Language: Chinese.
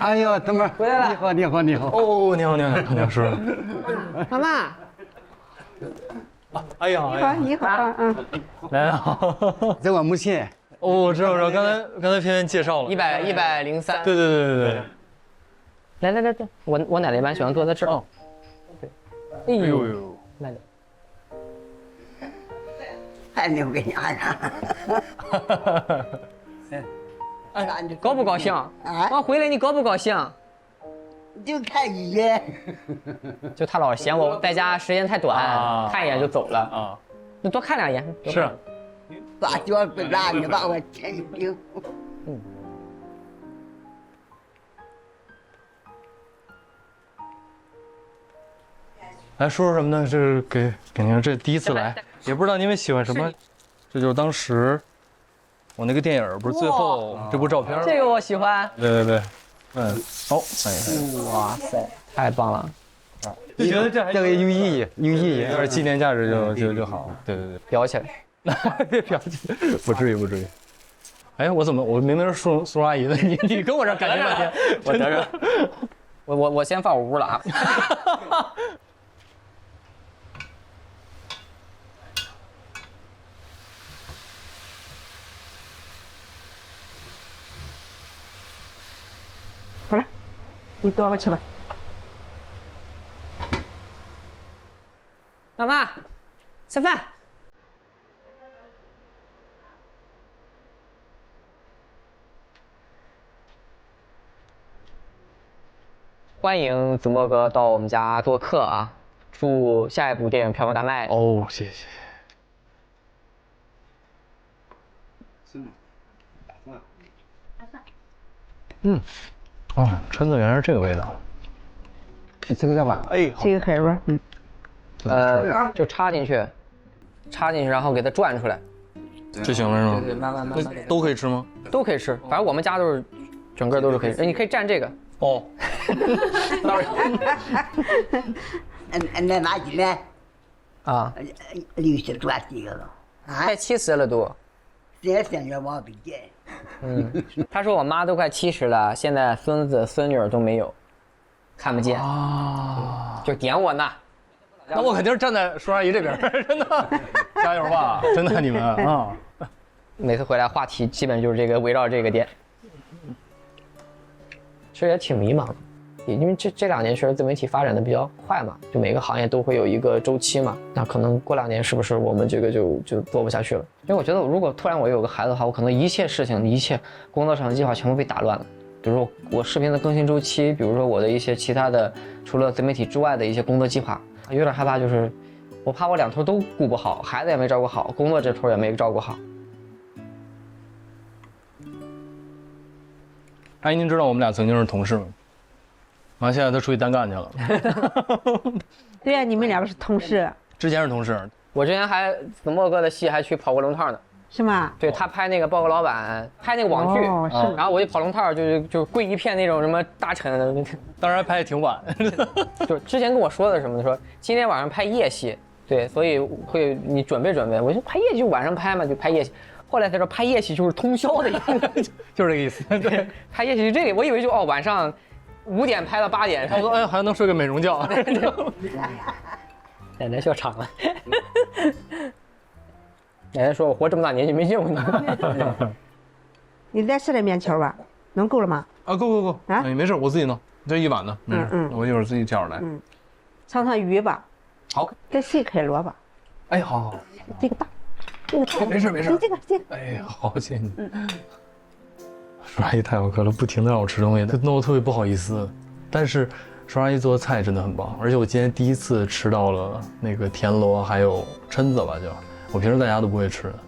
哎呦，等会儿回来了。你好，你好，你好。哦，你好，你好，你好，叔叔。妈妈。哎呀，你好，来了。这我母亲。哦，我知道，刚才偏偏介紹了。103。對。來，我奶奶一般喜歡坐在這兒。哦。對。哎呦，來了。還留給你安上。哎，高不高興？我回來你高不高興？就看一眼。就他老嫌我在家時間太短，看一眼就走了啊。你多看2眼。是。把脚不拉，你把我牵平。来说说什么呢？这是給您這第一次來，也不知道您們喜歡什麼。這就是當時我那個電影，不是最後這部照片。這個我喜歡。對。好，哇塞，太棒了！就覺得這個有意義，有意義，有點紀念價值就好。對。裱起來。別表情，不至於。哎，我明明是叔阿姨的，你跟我這感情半天，我得着。我先放我屋了啊。好了，你躲过去吧。媽媽，吃飯。歡迎子墨哥到我們家做客啊！祝下一部電影票房大賣哦！謝謝。哦，蛏子原來是這個味道。這個叫吧？哎，這個海螺，就插進去，然後給它轉出來，就行了是嗎？對，慢慢。都可以吃嗎？都可以吃，反正我們家都是，整個都是可以吃。你可以蘸這個。哦。那哪幾年？啊60多幾個了。快70了都。這3年往北見。他說我媽都快70了，現在孫子孫女都沒有，看不見啊，就點我呢。那我肯定是站在叔阿姨這邊，真的，加油吧，真的你們啊。每次回來話題基本就是這個，圍繞這個點。其實也挺迷茫的，因為這2年確實自媒體發展的比較快嘛，就每個行業都會有一個週期嘛。那可能過2年是不是我們這個就做不下去了？因為我覺得如果突然我有個孩子的話，我可能一切事情、一切工作上的計劃全部被打亂了。比如說我視頻的更新週期，比如說我的一些其他的除了自媒體之外的一些工作計劃，有點害怕，就是我怕我2頭都顧不好，孩子也沒照顧好，工作這頭也沒照顧好。阿姨，您知道我們倆曾經是同事嗎？完，現在他出去單幹去了。對呀，你們2個是同事。之前是同事，我之前還子墨哥的戲還去跑過龍套呢。是嗎？對，他拍那個報告老板，拍那個網劇，然後我就跑龍套，就跪一片那種什麼大臣的。當然拍也挺晚。就之前跟我說的什麼，說今天晚上拍夜戲，對，所以會你準備準備。我就拍夜戲就晚上拍嘛，就拍夜戲。後來他說拍夜戲就是通宵的意思，就是這個意思。對，拍夜戲是這裡，我以為就晚上5點拍到8點。他說哎還能睡個美容覺。奶奶笑場了。奶奶說我活這麼大年紀沒見過你。你再吃點麵條吧，能夠了嗎？啊，夠啊，哎，沒事，我自己弄，這一碗的，我一會兒自己挑着來。嘗嘗魚吧。好。再細開蘿蔔。哎，好。這個大。沒事。這個。哎，好，謝謝你。叔阿姨太好客了，不停的讓我吃東西，她弄得特別不好意思。但是叔阿姨做的菜真的很棒，而且我今天第一次吃到了那個田螺還有蛏子吧，就我平時在家都不會吃的。